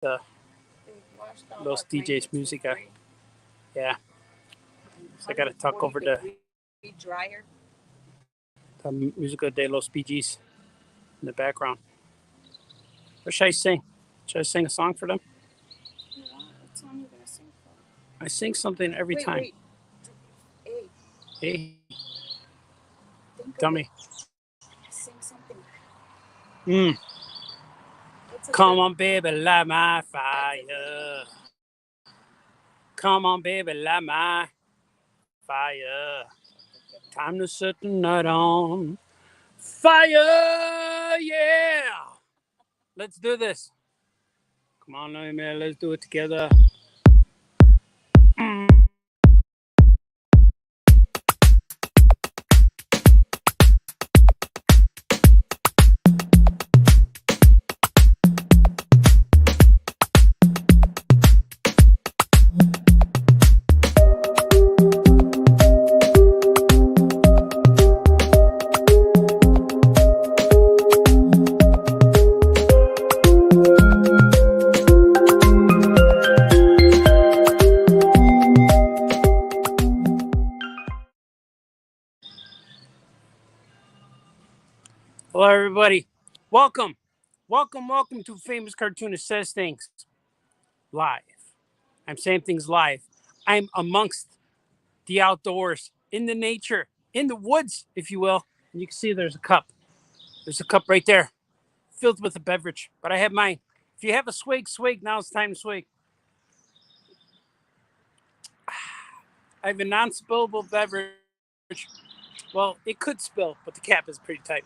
Los DJs música. Yeah. So I got to talk over the música de los BGs in the background. What should I sing? Should I sing a song for them? What song are you going to sing for? I sing something every time. Hey. Tell me. Sing something. Come on, baby, light my fire. Come on, baby, light my fire. Time to set the night on fire, yeah. Let's do this. Come on, man, let's do it together. Hello, everybody. Welcome to Famous Cartoonist Says Things Live. I'm saying things live. I'm amongst the outdoors, in the nature, in the woods, if you will. And you can see there's a cup. There's a cup right there, filled with a beverage. But I have mine. If you have a swig, swig. Now it's time to swig. I have a non-spillable beverage. Well, it could spill, but the cap is pretty tight.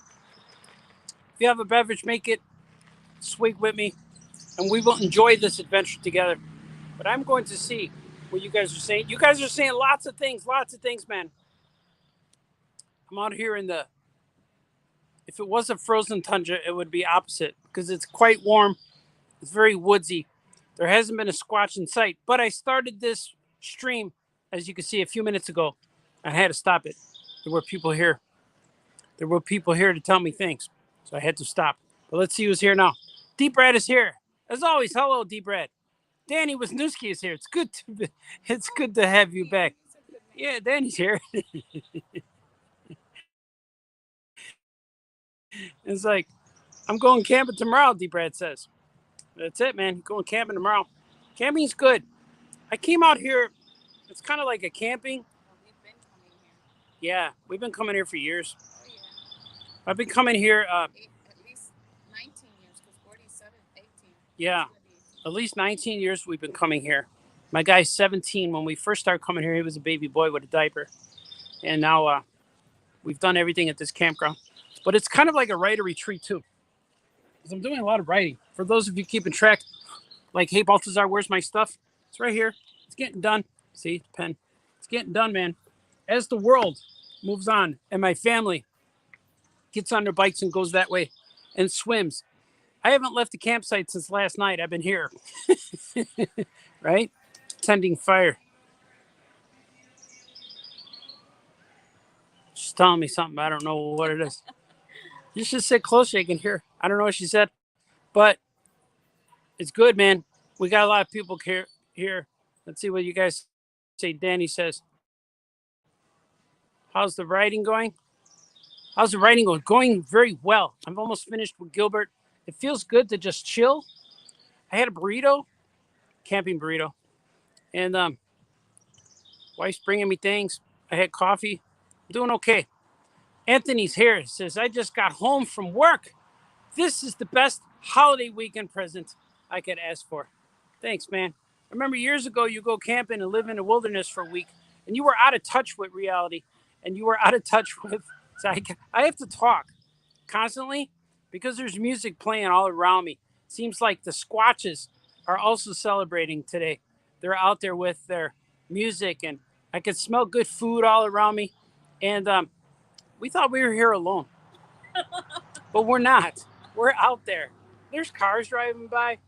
If you have a beverage, make it. Swig with me, and we will enjoy this adventure together. But I'm going to see what you guys are saying. You guys are saying lots of things, man. I'm out here in the, if it was a frozen tundra, it would be opposite because it's quite warm. It's very woodsy. There hasn't been a squatch in sight, but I started this stream, as you can see, a few minutes ago. I had to stop it. There were people here. There were people here to tell me things, so I had to stop. But let's see who's here now. Deep Brad is here. As always, hello, Deep Brad. Danny Wisniewski is here. It's good to have you back. Yeah, Danny's here. It's like, I'm going camping tomorrow, Deep Brad says. That's it, man. Going camping tomorrow. Camping's good. I came out here. It's kind of like a camping. We've been coming here. Yeah, we've been coming here for years. Oh, yeah. I've been coming here. At least 19 years, because 47, 18. Yeah, at least 19 years we've been coming here. My guy's 17. When we first started coming here, he was a baby boy with a diaper. And now we've done everything at this campground. But it's kind of like a writer retreat, too. Because I'm doing a lot of writing. For those of you keeping track, like, hey, Baltazar, where's my stuff? It's right here. It's getting done. See, pen. It's getting done, man. As the world moves on and my family gets on their bikes and goes that way and swims. I haven't left the campsite since last night. I've been here. Right? Tending fire. She's telling me something. I don't know what it is. You should sit close so you can hear. I don't know what she said. But it's good, man. We got a lot of people here. Let's see what you guys say. Danny says, how's the writing going? How's the writing going? Going very well. I'm almost finished with Gilbert. It feels good to just chill. I had a burrito, camping burrito. And wife's bringing me things. I had coffee. I'm doing okay. Anthony's here. He says, I just got home from work. This is the best holiday weekend present I could ask for. Thanks, man. I remember years ago, you go camping and live in the wilderness for a week, and you were out of touch with reality, and you were out of touch with... So I have to talk constantly because there's music playing all around me. Seems like the Squatches are also celebrating today. They're out there with their music, and I could smell good food all around me. And we thought we were here alone, but we're not. We're out there. There's cars driving by.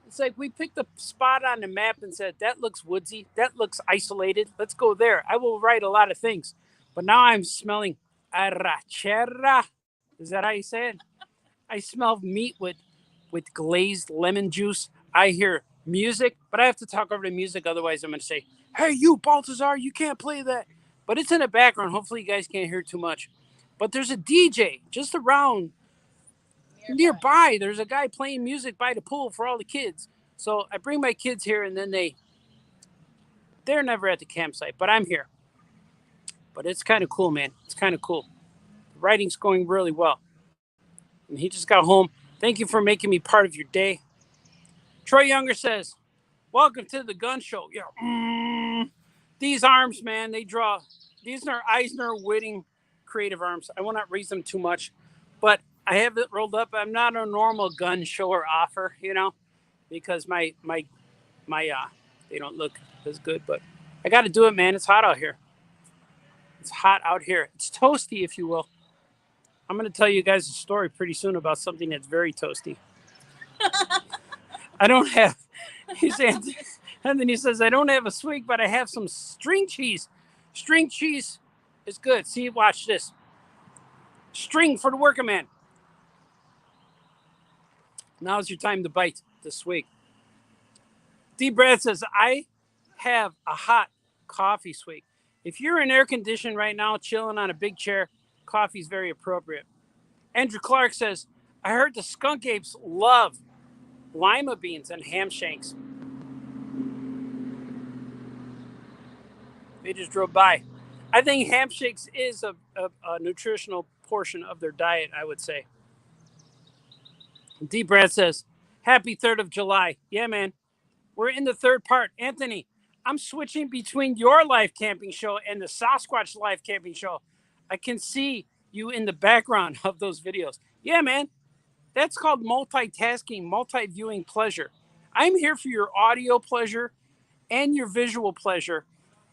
It's like we picked a spot on the map and said, that looks woodsy. That looks isolated. Let's go there. I will write a lot of things. But now I'm smelling arrachera. Is that how you say it? I smell meat with glazed lemon juice, I hear music, but I have to talk over the music. Otherwise, I'm going to say, hey, you, Baltazar, you can't play that. But it's in the background. Hopefully, you guys can't hear too much. But there's a DJ just around nearby. There's a guy playing music by the pool for all the kids. So I bring my kids here, and then they're never at the campsite, but I'm here. But it's kind of cool, man. It's kind of cool. The writing's going really well. And he just got home. Thank you for making me part of your day. Troy Younger says, welcome to the gun show. Yeah. These arms, man, they draw. These are Eisner Whitting creative arms. I will not raise them too much, but I have it rolled up. I'm not a normal gun shower offer, because my they don't look as good, but I got to do it, man. It's hot out here. It's hot out here. It's toasty, if you will. I'm going to tell you guys a story pretty soon about something that's very toasty. I don't have. He's and then he says I don't have a swig, but I have some string cheese. String cheese is good. See, watch this. String for the working man. Now's your time to bite the swig. D. Brad says I have a hot coffee swig. If you're in air condition right now, chilling on a big chair, coffee's very appropriate. Andrew Clark says, I heard the skunk apes love lima beans and ham shanks. They just drove by. I think ham shakes is a nutritional portion of their diet, I would say. D. Brad says, happy 3rd of July. Yeah, man. We're in the third part. Anthony, I'm switching between your live camping show and the Sasquatch live camping show. I can see you in the background of those videos. Yeah, man. That's called multitasking, multi-viewing pleasure. I'm here for your audio pleasure and your visual pleasure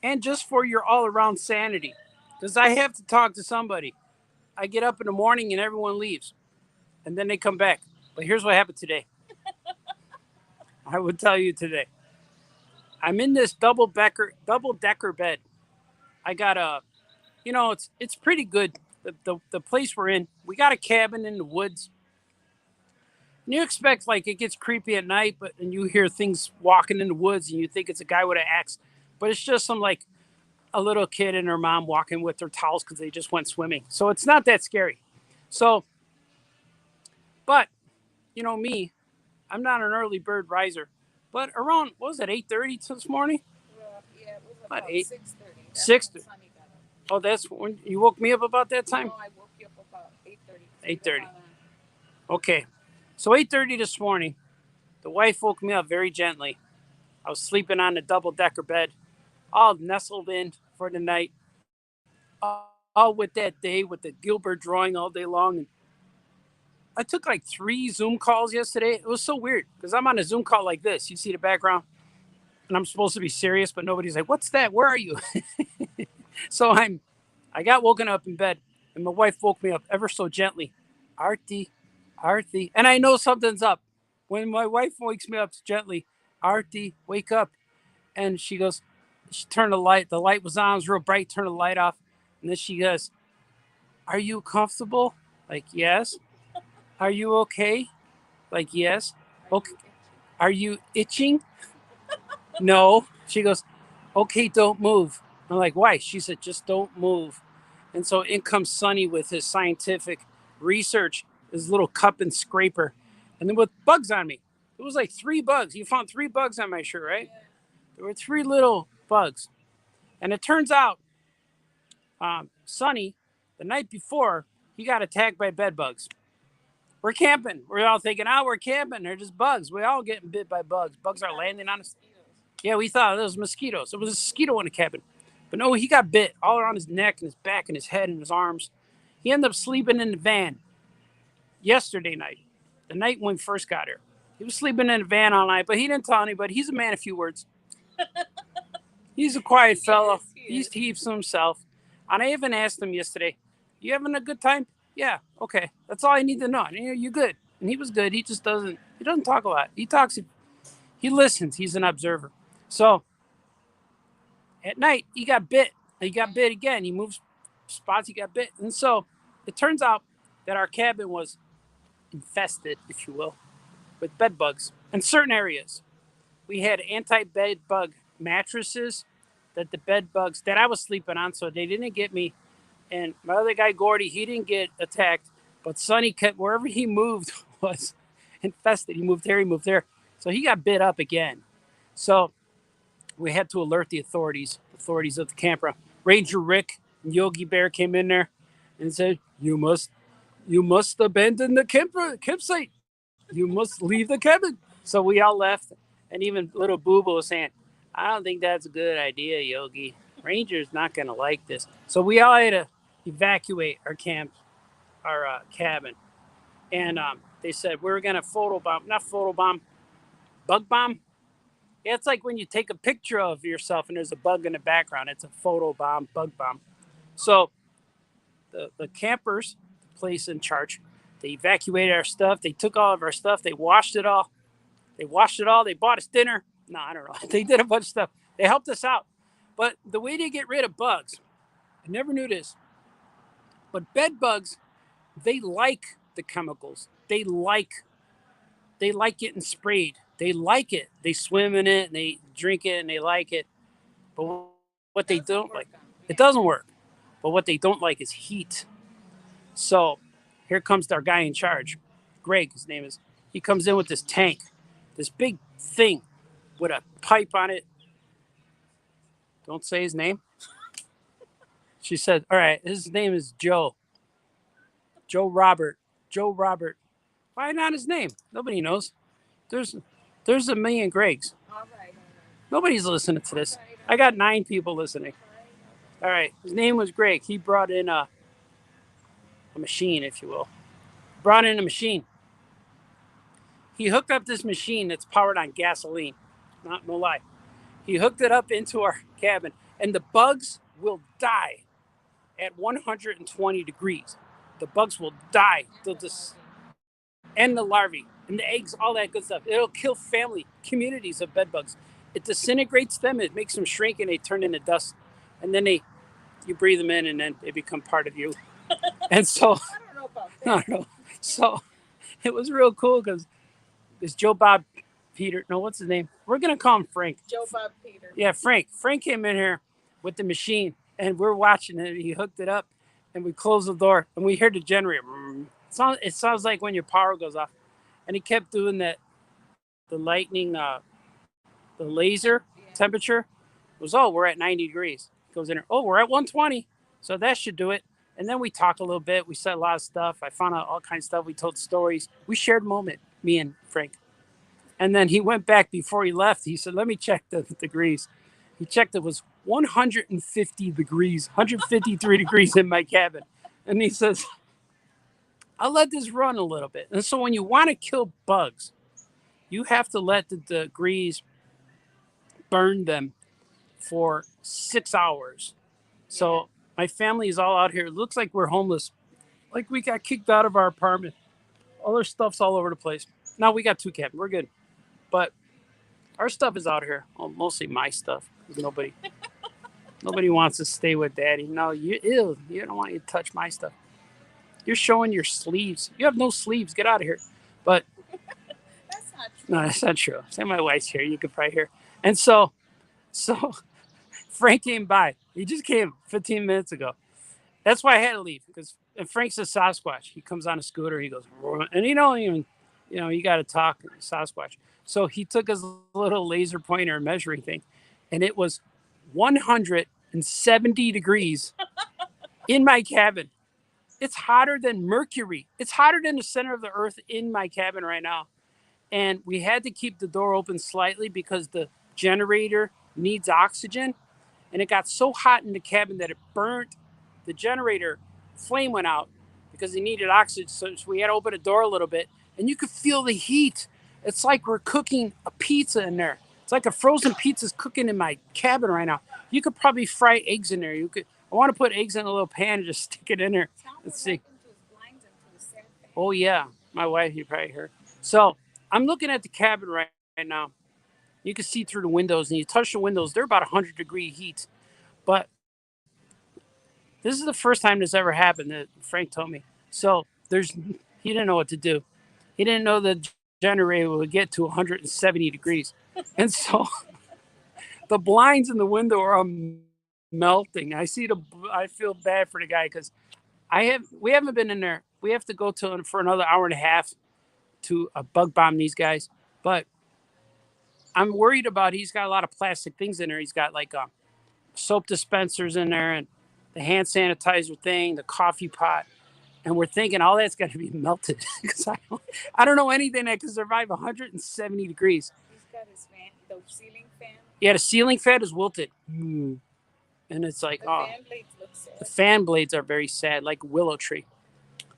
and just for your all-around sanity. Because I have to talk to somebody. I get up in the morning and everyone leaves. And then they come back. But here's what happened today. I would tell you today. I'm in this double-decker bed. I got it's pretty good. The place we're in, we got a cabin in the woods. And you expect like it gets creepy at night, and you hear things walking in the woods, and you think it's a guy with an axe, but it's just some like a little kid and her mom walking with their towels because they just went swimming. So it's not that scary. So, but me, I'm not an early bird riser, but around what was it 8:30 this morning? Yeah, it was about 6:30. 6:30. Oh, that's when you woke me up about that time. No, I woke you up about 8:30. 8:30. Okay, so 8:30 this morning, the wife woke me up very gently. I was sleeping on the double-decker bed, all nestled in for the night, all with that day with the Gilbert drawing all day long. And I took like 3 Zoom calls yesterday. It was so weird because I'm on a Zoom call like this. You see the background, and I'm supposed to be serious, but nobody's like, "What's that? Where are you?" So I got woken up in bed, and my wife woke me up ever so gently. Artie, Artie, and I know something's up. When my wife wakes me up gently, Artie, wake up, and she turned the light. The light was on, it was real bright. Turned the light off, and then she goes, "Are you comfortable?" Like, yes. Are you okay? Like, yes. Okay. Are you itching? No. She goes, okay, don't move. I'm like, why? She said, just don't move. And so in comes Sonny with his scientific research, his little cup and scraper, and then with bugs on me. It was like 3 bugs. You found 3 bugs on my shirt, right? There were 3 little bugs. And it turns out, Sonny, the night before, he got attacked by bed bugs. We're camping. We're all thinking, oh, we're camping. They're just bugs. We're all getting bit by bugs. Bugs are landing on us. Yeah, we thought it was mosquitoes. It was a mosquito in the cabin. But no, he got bit all around his neck and his back and his head and his arms. He ended up sleeping in the van yesterday night, the night when we first got here. He was sleeping in the van all night, but he didn't tell anybody. He's a man of few words. He's a quiet fellow. He keeps to himself. And I even asked him yesterday, you having a good time? Yeah, okay. That's all I need to know. You're good. And he was good. He just doesn't talk a lot. He listens. He's an observer. So at night, he got bit. He got bit again. He moves spots, he got bit. And so it turns out that our cabin was infested, if you will, with bed bugs. In certain areas, we had anti-bed bug mattresses that the bed bugs that I was sleeping on, so they didn't get me. And my other guy, Gordy, he didn't get attacked, but Sonny kept wherever he moved was infested. He moved here, he moved there, so he got bit up again. So we had to alert the authorities of the campground. Ranger Rick and Yogi Bear came in there and said, you must abandon the campsite. You must leave the cabin." So we all left, and even little Boo Boo was saying, "I don't think that's a good idea, Yogi. Ranger's not going to like this." So we all had to evacuate our cabin, and they said we were going to photobomb, not photobomb, bug bomb. Yeah, it's like when you take a picture of yourself and there's a bug in the background. It's a photo bomb, bug bomb. So the campers, the place in charge, they evacuated our stuff. They took all of our stuff. They washed it all. They washed it all. They bought us dinner. No, I don't know. They did a bunch of stuff. They helped us out. But the way they get rid of bugs, I never knew this, but bed bugs, they like the chemicals. They like getting sprayed. They like it. They swim in it and they drink it and they like it. But what they don't like, it doesn't work. But what they don't like is heat. So here comes our guy in charge, Greg, his name is. He comes in with this tank, this big thing with a pipe on it. Don't say his name. She said, "All right, his name is Joe. Joe Robert. Joe Robert. Why not his name? Nobody knows. There's there's a million Gregs. All right. Nobody's listening to this. I got 9 people listening. All right, his name was Greg. He brought in a machine, if you will. Brought in a machine. He hooked up this machine that's powered on gasoline. Not no lie. He hooked it up into our cabin, and the bugs will die at 120 degrees. The bugs will die. They'll just and the larvae and the eggs, all that good stuff. It'll kill communities of bed bugs. It disintegrates them. It makes them shrink, and they turn into dust. And then you breathe them in, and then they become part of you. And so, I don't know about I that. don't know. So it was real cool because this Joe Bob Peter. No, what's his name? We're gonna call him Frank. Joe Bob Peter. Yeah, Frank. Frank came in here with the machine, and we're watching it. He hooked it up, and we closed the door, and we heard the generator. It sounds like when your power goes off, and he kept doing that. The lightning, the laser Yeah. temperature was, oh, we're at 90 degrees. He goes in there. Oh, we're at 120, so that should do it. And then we talked a little bit. We said a lot of stuff. I found out all kinds of stuff. We told stories. We shared a moment, me and Frank. And then he went back before he left. He said, "Let me check the degrees." He checked. It was 150 degrees, 153 degrees in my cabin. And he says, "I'll let this run a little bit." And so when you want to kill bugs, you have to let the degrees burn them for 6 hours. Yeah. So my family is all out here. It looks like we're homeless. Like we got kicked out of our apartment. All our stuff's all over the place. Now we got 2 cabins. We're good. But our stuff is out here. Well, mostly my stuff. Nobody wants to stay with daddy. No, you ill. You don't want you to touch my stuff. You're showing your sleeves. You have no sleeves. Get out of here. But That's not no, true. that's not true. Say my wife's here. You could probably hear. And so Frank came by. He just came 15 minutes ago. That's why I had to leave because Frank's a Sasquatch. He comes on a scooter. He goes, and you don't even, you got to talk Sasquatch. So he took his little laser pointer measuring thing, and it was 170 degrees in my cabin. It's hotter than Mercury. It's hotter than the center of the earth in my cabin right now. And we had to keep the door open slightly because the generator needs oxygen. And it got so hot in the cabin that it burnt the generator. Flame went out because he needed oxygen. So we had to open the door a little bit. And you could feel the heat. It's like we're cooking a pizza in there. It's like a frozen pizza's cooking in my cabin right now. You could probably fry eggs in there. You could. I want to put eggs in a little pan and just stick it in there. Tell me Let's what see. happened to his blinds and to his cell fan. Oh yeah, my wife. You probably heard. So I'm looking at the cabin right now. You can see through the windows, and you touch the windows. They're about 100-degree heat. But this is the first time this ever happened that Frank told me. So he didn't know what to do. He didn't know the generator will get to 170 degrees. And so the blinds in the window are all melting. I feel bad for the guy because we haven't been in there. We have to go to for another hour and a half to bug bomb these guys. But I'm worried about he's got a lot of plastic things in there. He's got like soap dispensers in there and the hand sanitizer thing, the coffee pot. And we're thinking all that's got to be melted because I don't know anything that can survive 170 degrees. He's got his fan, the ceiling fan. Yeah, the ceiling fan is wilted. And it's like, The fan blades look sad. The fan blades are very sad, like a willow tree.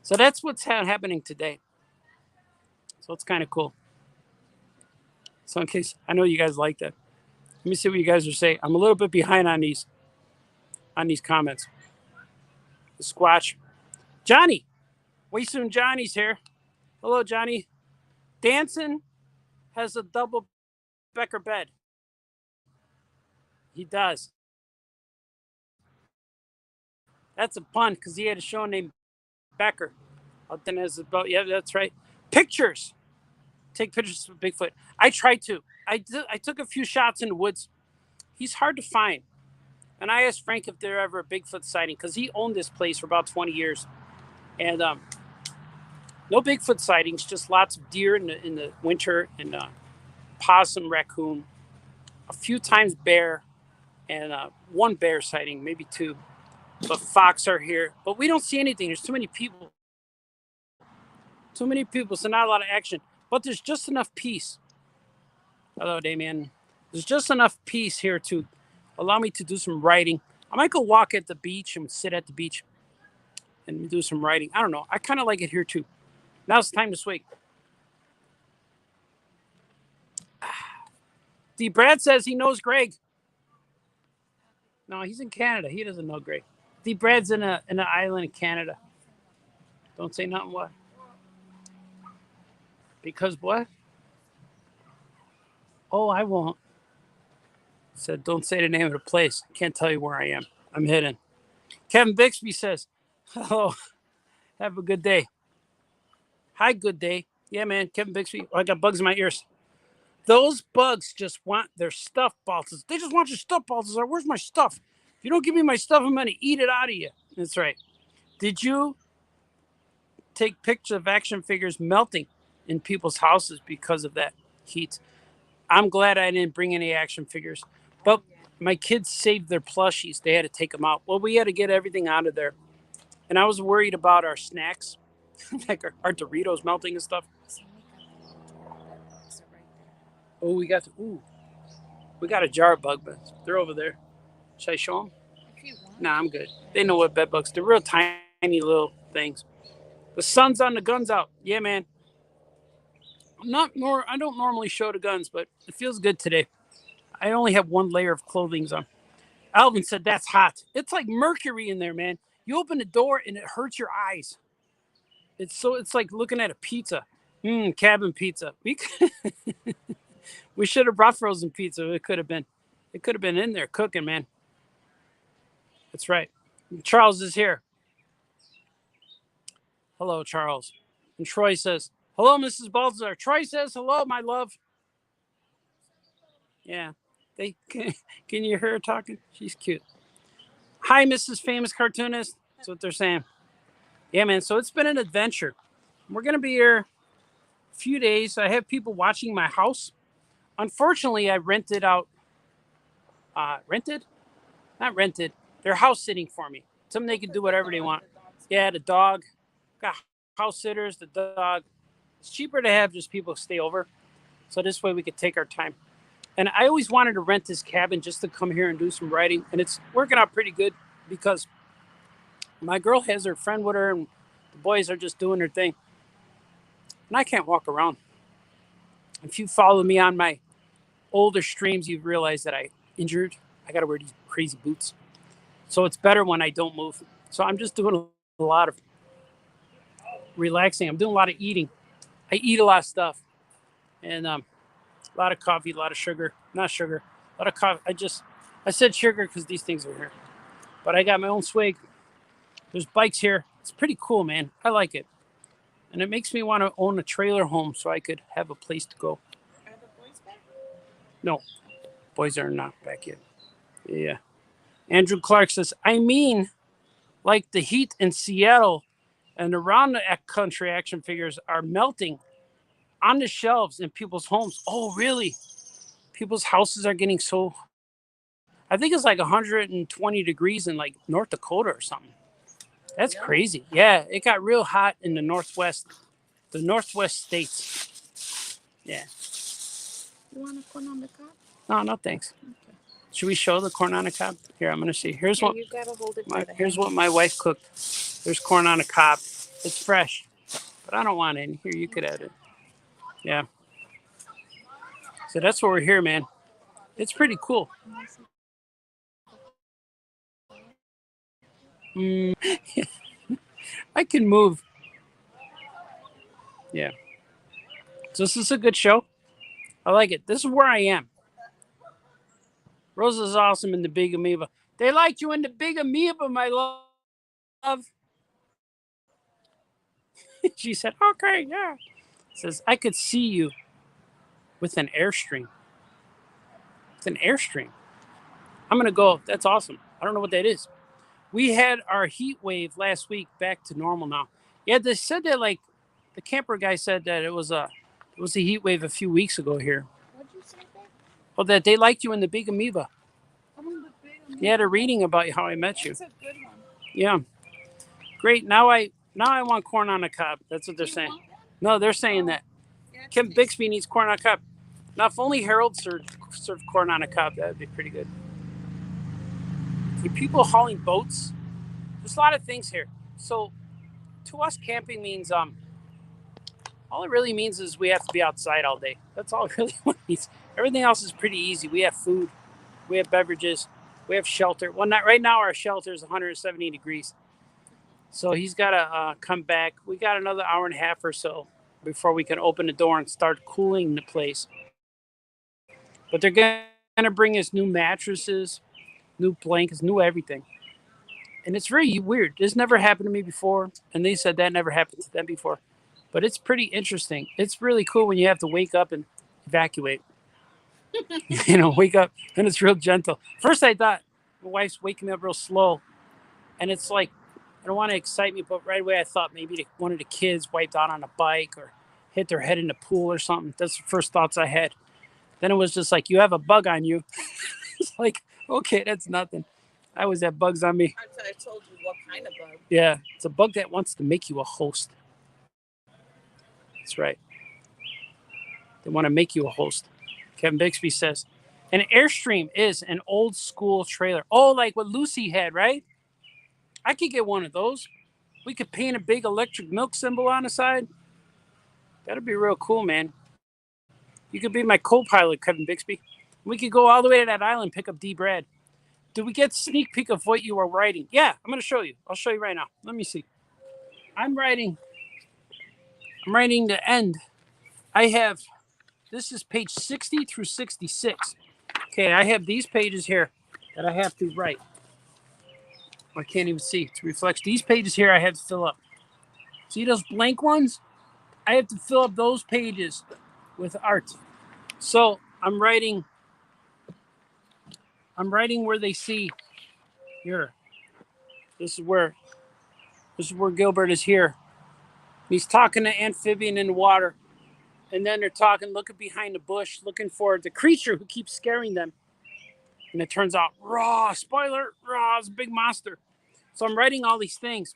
So that's what's happening today. So it's kind of cool. So in case, I know you guys like that. Let me see what you guys are saying. I'm a little bit behind on these comments. The Squatch. Johnny. Way soon Johnny's here. Hello, Johnny. Danson has a double Becker bed. He does. That's a pun because he had a show named Becker. Then as about, yeah, that's right. Pictures. Take pictures of Bigfoot. I tried to. I took a few shots in the woods. He's hard to find. And I asked Frank if there ever a Bigfoot sighting because he owned this place for about 20 years. And no Bigfoot sightings, just lots of deer in the winter and possum, raccoon, a few times bear, and one bear sighting, maybe two. But fox are here. But we don't see anything. There's too many people. Too many people, so not a lot of action. But there's just enough peace. Hello, Damien. There's just enough peace here to allow me to do some writing. I might go walk at the beach and sit at the beach and do some writing. I don't know. I kind of like it here too. Now it's time to swig. D. Brad says he knows Greg. No, he's in Canada. He doesn't know Greg. D. Brad's in an island in Canada. Don't say nothing. What? Because what? Oh, I won't. Said, don't say the name of the place. Can't tell you where I am. I'm hidden. Kevin Bixby says, hello. Have a good day. Hi, good day. Yeah, man. Kevin Bixby. Oh, I got bugs in my ears. Those bugs just want their stuff, Balthazar. They just want your stuff, Balthazar. Where's my stuff? If you don't give me my stuff, I'm going to eat it out of you. That's right. Did you take pictures of action figures melting in people's houses because of that heat? I'm glad I didn't bring any action figures. But my kids saved their plushies. They had to take them out. Well, we had to get everything out of there. And I was worried about our snacks, like our Doritos melting and stuff. Oh, we got a jar of bug beds. They're over there. Should I show them? Nah, I'm good. They know what bed bugs. They're real tiny little things. The sun's on, the gun's out. Yeah, man. I don't normally show the guns, but it feels good today. I only have one layer of clothing on. Alvin said that's hot. It's like mercury in there, man. You open the door and it hurts your eyes. It's like looking at a pizza. Cabin pizza. We should have brought frozen pizza. It could have been in there cooking, man. That's right. Charles is here. Hello, Charles. And Troy says, hello, Mrs. Balthazar. Troy says, hello, my love. Yeah. Can you hear her talking? She's cute. Hi, Mrs. Famous Cartoonist. That's what they're saying. Yeah, man. So it's been an adventure. We're going to be here a few days. I have people watching my house. Unfortunately, I rented out. Not rented. They're house sitting for me. Something they can do whatever they want. Yeah, the dog. Got house sitters, the dog. It's cheaper to have just people stay over. So this way we could take our time. And I always wanted to rent this cabin just to come here and do some writing. And it's working out pretty good because my girl has her friend with her and the boys are just doing their thing. And I can't walk around. If you follow me on my older streams, you've realized that I injured. I got to wear these crazy boots. So it's better when I don't move. So I'm just doing a lot of relaxing. I'm doing a lot of eating. I eat a lot of stuff. And a lot of coffee, a lot of sugar. Not sugar. A lot of coffee. I said sugar because these things are here. But I got my own swig. There's bikes here. It's pretty cool, man. I like it. And it makes me want to own a trailer home so I could have a place to go. Are the boys back? No, boys are not back yet. Yeah. Andrew Clark says, I mean, like the heat in Seattle and around the country, action figures are melting on the shelves in people's homes. Oh, really? People's houses are getting so. I think it's like 120 degrees in like North Dakota or something. That's Really? crazy. Yeah, it got real hot in the Northwest states. Yeah. You want a corn on the cob? No, no, thanks. Okay. Should we show the corn on the cob? Here, I'm gonna see. Here's Yeah, what you gotta hold it by the here's hand. what my wife cooked. There's corn on the cob. It's fresh, but I don't want any. Here, you could add it. Yeah. So that's what we're here, man. It's pretty cool. Mm, I can move. Yeah. So this is a good show. I like it. This is where I am. Rosa's awesome in the Big Amoeba. They liked you in the Big Amoeba, my love. She said, okay, yeah. Says, I could see you with an Airstream. With an Airstream. I'm going to go. That's awesome. I don't know what that is. We had our heat wave last week back to normal now. Yeah, they said that like the camper guy said that it was a heat wave a few weeks ago here. What'd you say, babe? Oh, that they liked you in the Big Amoeba. I'm in the big amoeba. Yeah, they're reading about how I met you. That's a good one. Yeah, great. Now I want corn on the cob. That's what they're Do you saying. want one? No, they're saying that Yeah, it's Kim tasty. Bixby needs corn on a cob. Now, if only Harold served corn on a cob, that would be pretty good. The people hauling boats. There's a lot of things here. So, to us, camping means all it really means is we have to be outside all day. That's all it really means. Everything else is pretty easy. We have food, we have beverages, we have shelter. Well, not right now. Our shelter is 170 degrees, so he's got to come back. We got another hour and a half or so before we can open the door and start cooling the place. But they're gonna bring us new mattresses, new blankets, new everything. And it's very weird. This never happened to me before, and they said that never happened to them before. But it's pretty interesting. It's really cool when you have to wake up and evacuate. Wake up and it's real gentle. First, I thought my wife's waking me up real slow, and it's like I don't want to excite me, but right away I thought maybe one of the kids wiped out on a bike or hit their head in the pool or something. That's the first thoughts I had. Then it was just like you have a bug on you. It's like okay, that's nothing. I always have bugs on me. I told you what kind of bug. Yeah, it's a bug that wants to make you a host. That's right. They want to make you a host. Kevin Bixby says. An Airstream is an old school trailer. Oh, like what Lucy had, right? I could get one of those. We could paint a big electric milk symbol on the side. That'd be real cool, man. You could be my co-pilot, Kevin Bixby. We could go all the way to that island, pick up D. Brad. Did we get sneak peek of what you were writing? Yeah, I'm gonna show you. I'll show you right now. Let me see. I'm writing. I'm writing the end. I have. This is page 60 through 66. Okay, I have these pages here that I have to write. I can't even see. To reflect these pages here, I have to fill up. See those blank ones? I have to fill up those pages with art. So I'm writing. I'm writing where they see here. This is where. This is where Gilbert is here. He's talking to amphibian in the water, and then they're talking, looking behind the bush, looking for the creature who keeps scaring them. And it turns out, raw, spoiler, raw, it's a big monster. So I'm writing all these things.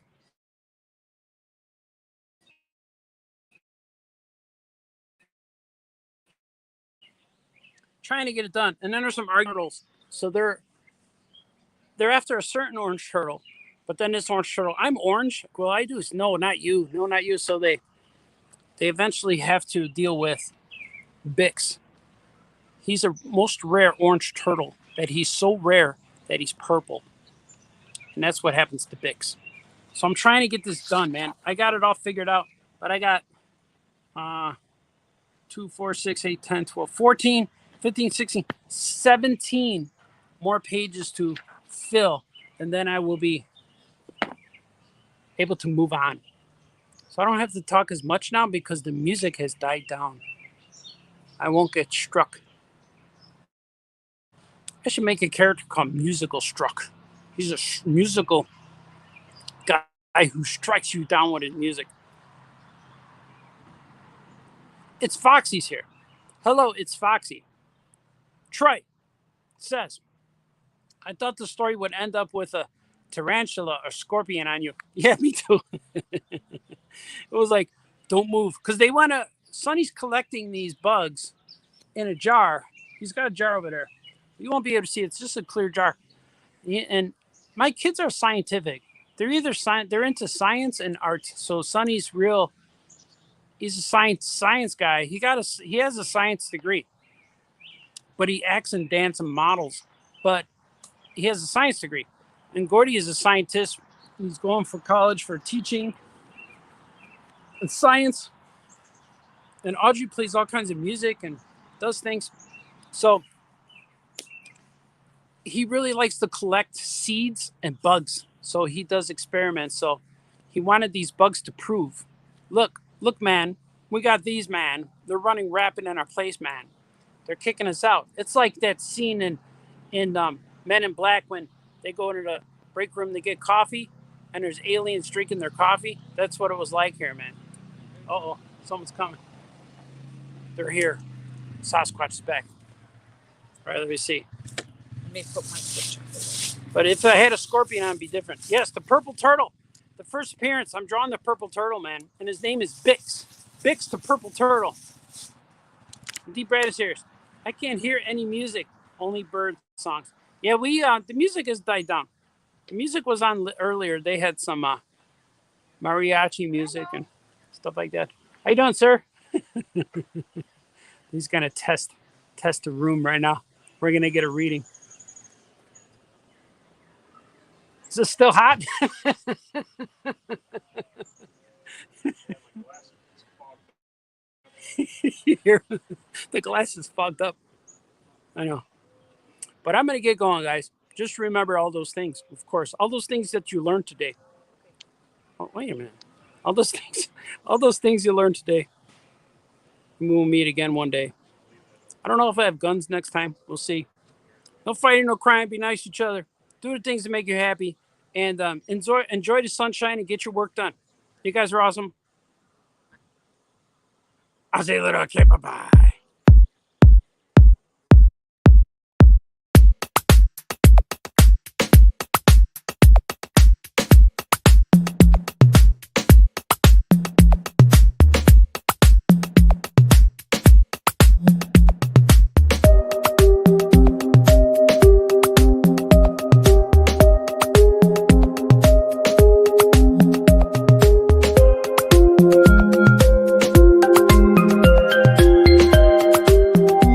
Trying to get it done. And then there's some arguments. So they're after a certain orange turtle. But then this orange turtle, I'm orange. Well, I do. No, not you. No, not you. So they eventually have to deal with Bix. He's a most rare orange turtle that he's so rare that he's purple. And that's what happens to Bix. So I'm trying to get this done, man. I got it all figured out, but I got uh, 2, 4, 6, 8, 10, 12, 14, 15, 16, 17 more pages to fill, and then I will be able to move on. So I don't have to talk as much now because the music has died down. I won't get struck. I should make a character called Musical Struck. He's a musical guy who strikes you down with his music. It's Foxy's here. Hello, it's Foxy. Troy says, I thought the story would end up with a tarantula or scorpion on you. Yeah, me too. It was like, don't move. Because they want to, Sonny's collecting these bugs in a jar. He's got a jar over there. You won't be able to see it. It's just a clear jar. And my kids are scientific. They're either they're into science and art. So Sonny's real. He's a science guy. He has a science degree, but he acts and dance and models. But he has a science degree, and Gordy is a scientist. He's going for college for teaching and science. And Audrey plays all kinds of music and does things. So he really likes to collect seeds and bugs. So he does experiments. So he wanted these bugs to prove, look, man, we got these, man. They're running rapid in our place, man. They're kicking us out. It's like that scene in Men in Black when they go into the break room to get coffee, and there's aliens drinking their coffee. That's what it was like here, man. Oh, someone's coming. They're here. Sasquatch is back. All right, let me see. Let me put my switch on. But if I had a scorpion on, it'd be different. Yes, the purple turtle. The first appearance, I'm drawing the purple turtle, man. And his name is Bix. Bix the purple turtle. Deep Bradis ears. I can't hear any music, only bird songs. Yeah, the music has died down. The music was on earlier. They had some mariachi music and stuff like that. How you doing, sir? He's gonna test the room right now. We're gonna get a reading. Is it still hot? The glass is fogged up. I know. But I'm going to get going, guys. Just remember all those things, of course. All those things that you learned today. Oh, wait a minute. All those things you learned today. We will meet again one day. I don't know if I have guns next time. We'll see. No fighting, no crime. Be nice to each other. Do the things that make you happy. And enjoy the sunshine and get your work done. You guys are awesome. I'll see you later. Okay, bye-bye.